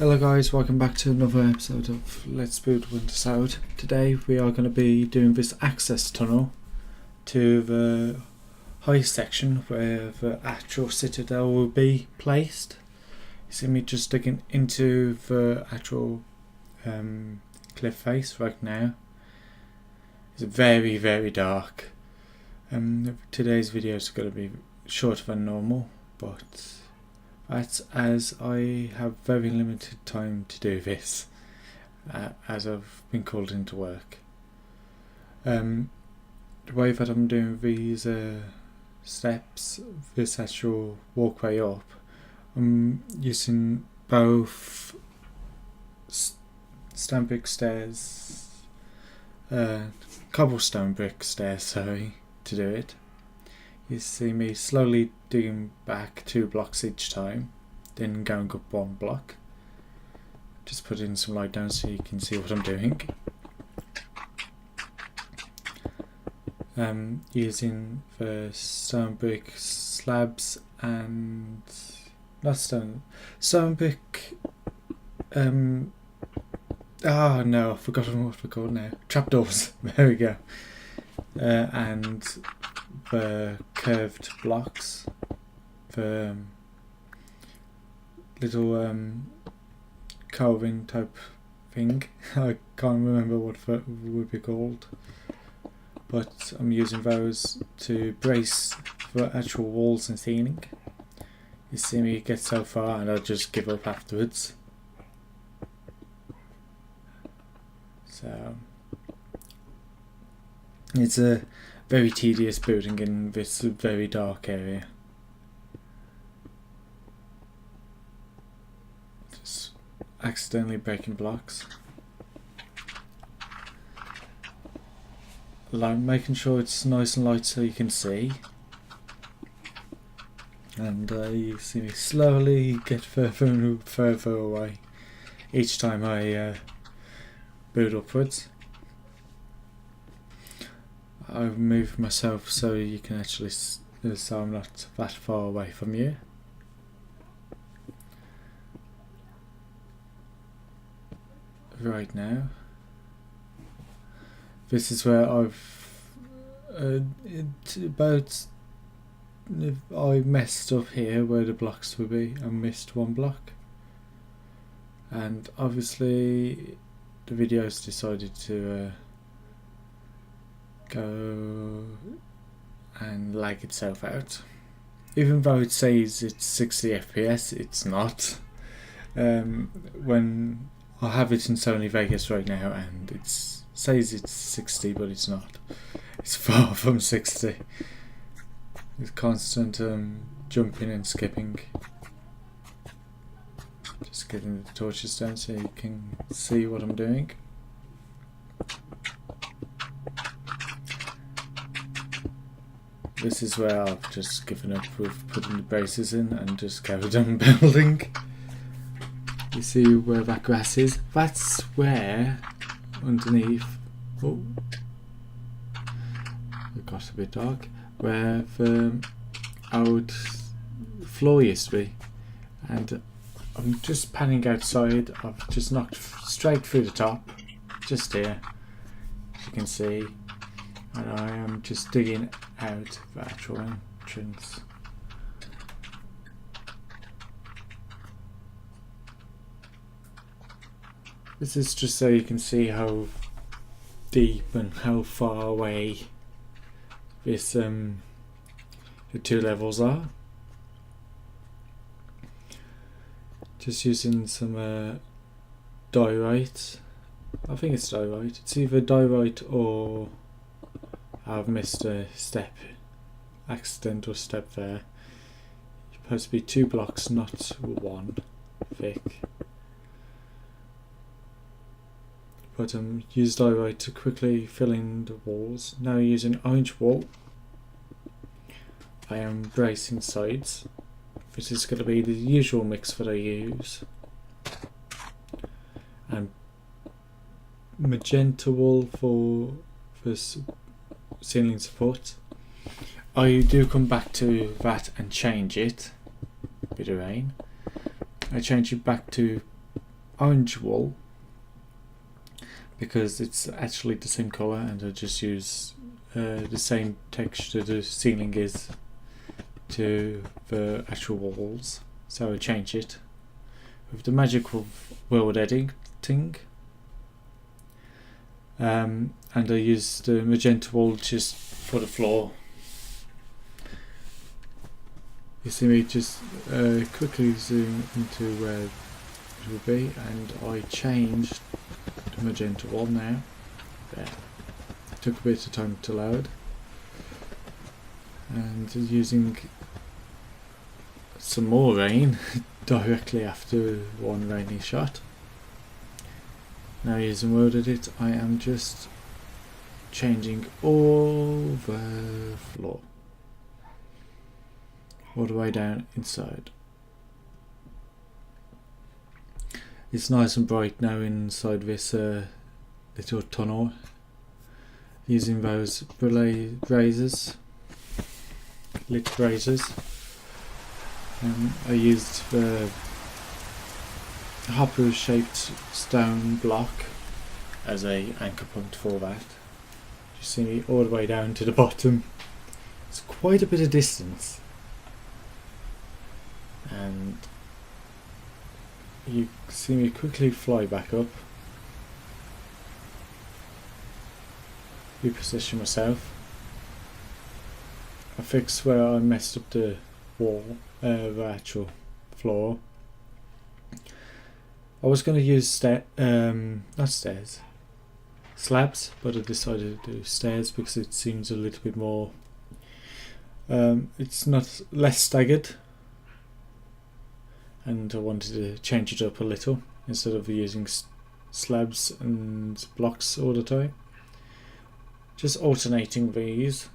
Hello guys, welcome back to another episode of Let's Build Wintershold. Today we are going to be doing this access tunnel to the high section where the actual Citadel will be placed. You see me just digging into the actual cliff face right now. It's very dark. Today's video is going to be shorter than normal, but that's as I have very limited time to do this, as I've been called into work. The way that I'm doing these steps, this actual walkway up, I'm using both stone brick stairs, cobblestone brick stairs, sorry, to do it. You see me slowly digging back 2 blocks each time, then going up 1 block. Just putting some light down so you can see what I'm doing. Using the stone brick slabs and stone brick. Oh no, I've forgotten what they're called now. Trapdoors. There we go. And the curved blocks, the little carving type thing. I can't remember what that would be called, but I'm using those to brace the actual walls and ceiling. You see me get so far and I'll just give up afterwards. So it's a very tedious building in this very dark area. Just accidentally breaking blocks. Making sure it's nice and light so you can see. And you see me slowly get further and further away each time I build upwards. I've moved myself so you can actually, so I'm not that far away from you. Right now, this is where I've I messed up here where the blocks would be. I missed 1 block, and obviously the video's decided to go and lag itself out. Even though it says it's 60 FPS, it's not. When I have it in Sony Vegas right now and it says it's 60, but it's not. It's far from 60. It's constant jumping and skipping. Just getting the torches down so you can see what I'm doing. This is where I've just given up with putting the braces in and just carried on building. You see where that grass is? That's where underneath, oh, it got a bit dark, where the old floor used to be. And I'm just panning outside. I've just knocked straight through the top, just here, as you can see. And I am just digging out the actual entrance. This is just so you can see how deep and how far away this the 2 levels are. Just using some diorite. I think it's diorite. It's either diorite or I've missed a step, accidental step there. It's supposed to be 2 blocks, not 1 thick. But use diorite to quickly fill in the walls. Now using orange wool, I am bracing sides. This is going to be the usual mix that I use. And magenta wool for this ceiling support. I do come back to that and change it. Bit of rain. I change it back to orange wool because it's actually the same colour, and I just use the same texture the ceiling is to the actual walls, so I change it with the magic of world editing, and I use the magenta wool just for the floor. You see me just quickly zoom into where it will be, and I changed the magenta wool now. There. It took a bit of time to load, and using some more rain directly after one rainy shot. Now using World Edit, I am just changing all the floor, all the way down inside. It's nice and bright now inside this little tunnel, using those razors, lit razors. I used the hopper shaped stone block as a anchor point for that. You see me all the way down to the bottom. It's quite a bit of distance, and you see me quickly fly back up, reposition myself. I fix where I messed up the wall, the actual floor. I was going to use not stairs, slabs, but I decided to do stairs because it seems a little bit more, it's not less staggered, and I wanted to change it up a little instead of using slabs and blocks all the time. Just alternating these.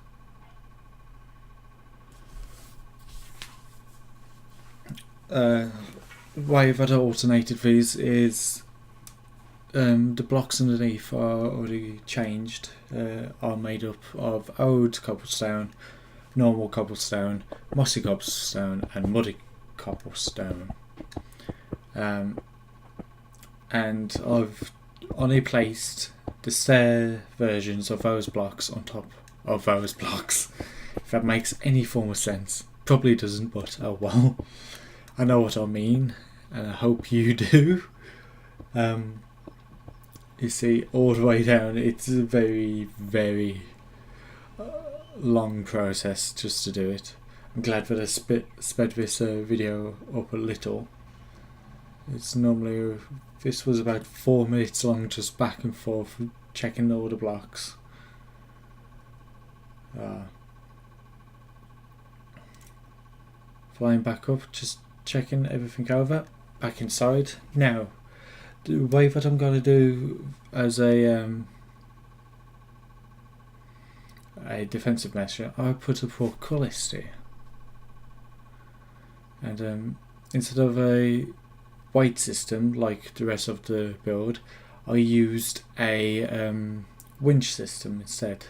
Way that I alternated these is the blocks underneath are already changed, are made up of old cobblestone, normal cobblestone, mossy cobblestone and muddy cobblestone, and I've only placed the stair versions of those blocks on top of those blocks, if that makes any form of sense. Probably doesn't, but oh well. I know what I mean, and I hope you do. You see, all the way down, it's a very, very long process just to do it. I'm glad that I sped this video up a little. It's normally, this was about 4 minutes long, just back and forth, checking all the blocks. Flying back up, just checking everything over, back inside. Now, the way that I'm going to do as a defensive measure, I put a portcullis here, and instead of a weight system like the rest of the build, I used a winch system instead,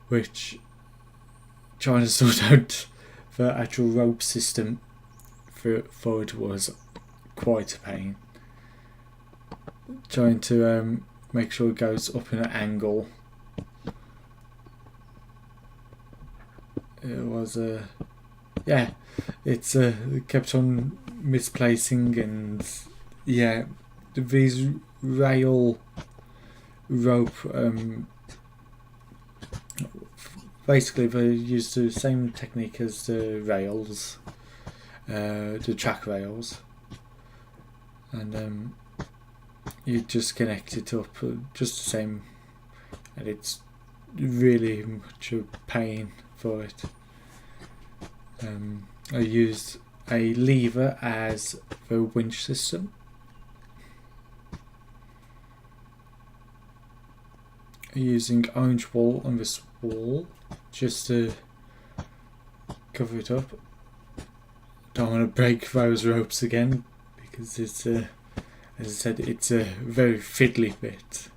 which trying to sort out the actual rope system for it was quite a pain. Trying to make sure it goes up in an angle. It was yeah, it's kept on misplacing, and yeah, these rail rope basically they use the same technique as the rails, the track rails, and you just connect it up just the same, and it's really much a pain for it. I used a lever as the winch system. Using orange wool on this wall just to cover it up. Don't want to break those ropes again because it's as I said, it's a very fiddly bit.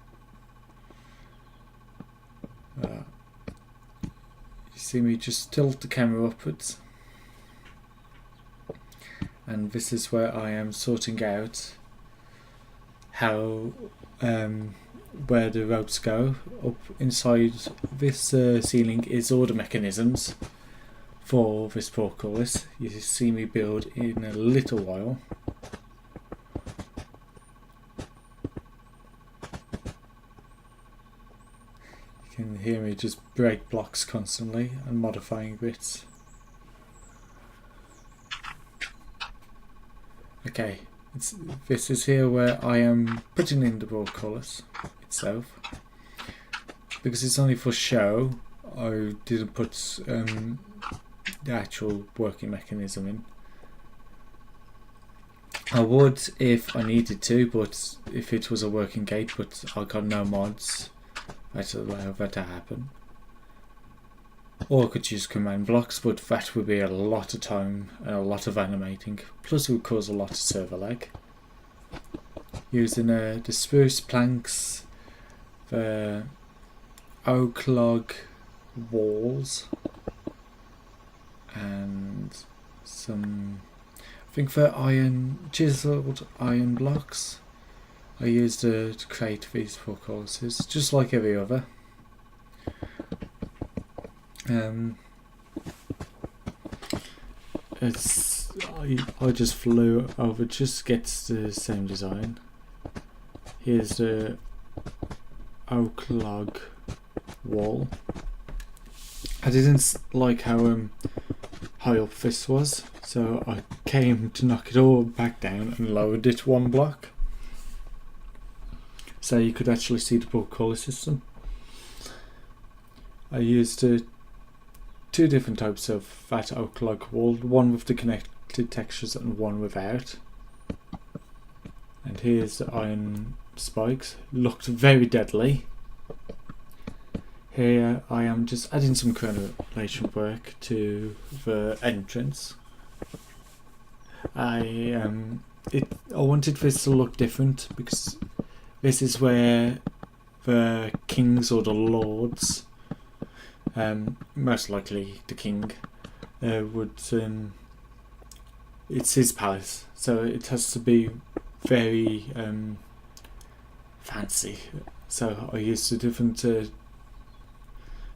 You see me just tilt the camera upwards, and this is where I am sorting out how where the ropes go. Up inside this ceiling is all the mechanisms for this portcullis. You see me build in a little while. You can hear me just break blocks constantly and modifying bits. Okay, this is here where I am putting in the portcullis itself. Because it's only for show, I didn't put the actual working mechanism in. I would if I needed to, but if it was a working gate, but I got no mods that allow that to happen. Or I could use command blocks, but that would be a lot of time and a lot of animating. Plus it would cause a lot of server lag. Using the spruce planks, the oak log walls, and some, I think for chiseled iron blocks I used to create these portcullises, just like every other. I just flew over just to get the same design. Here's the oak log wall. I didn't like how high up this was, so I came to knock it all back down and lowered it one block, so you could actually see the portcullis system. I used two different types of that oak log wall, one with the connected textures and one without. And here's the iron spikes. Looked very deadly. Here I am just adding some correlation work to the entrance. I wanted this to look different because this is where the kings or the lords, most likely the king, would it's his palace, so it has to be very fancy. So I used a different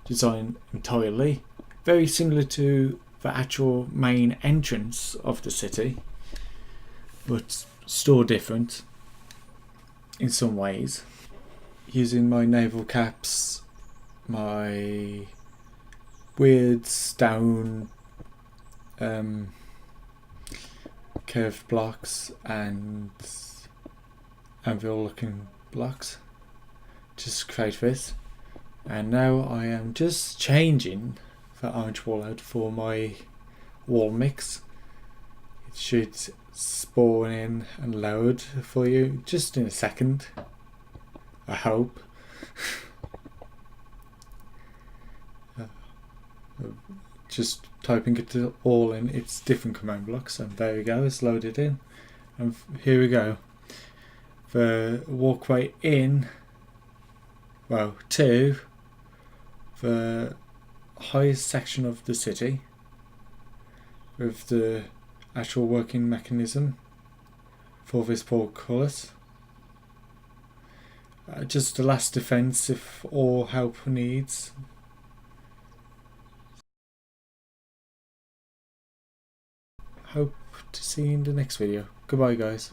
design entirely, very similar to the actual main entrance of the city, but still different in some ways. Using my naval caps, my weird stone curved blocks and anvil looking blocks, just create this. And now I am just changing the orange wall out for my wall mix. It should spawn in and load for you just in a second, I hope. Just typing it all in its different command blocks, and there we go, it's loaded in. And here we go. The walkway in, well, to the highest section of the city with the actual working mechanism for this portcullis. Just the last defense if all help needs. Hope to see you in the next video. Goodbye guys.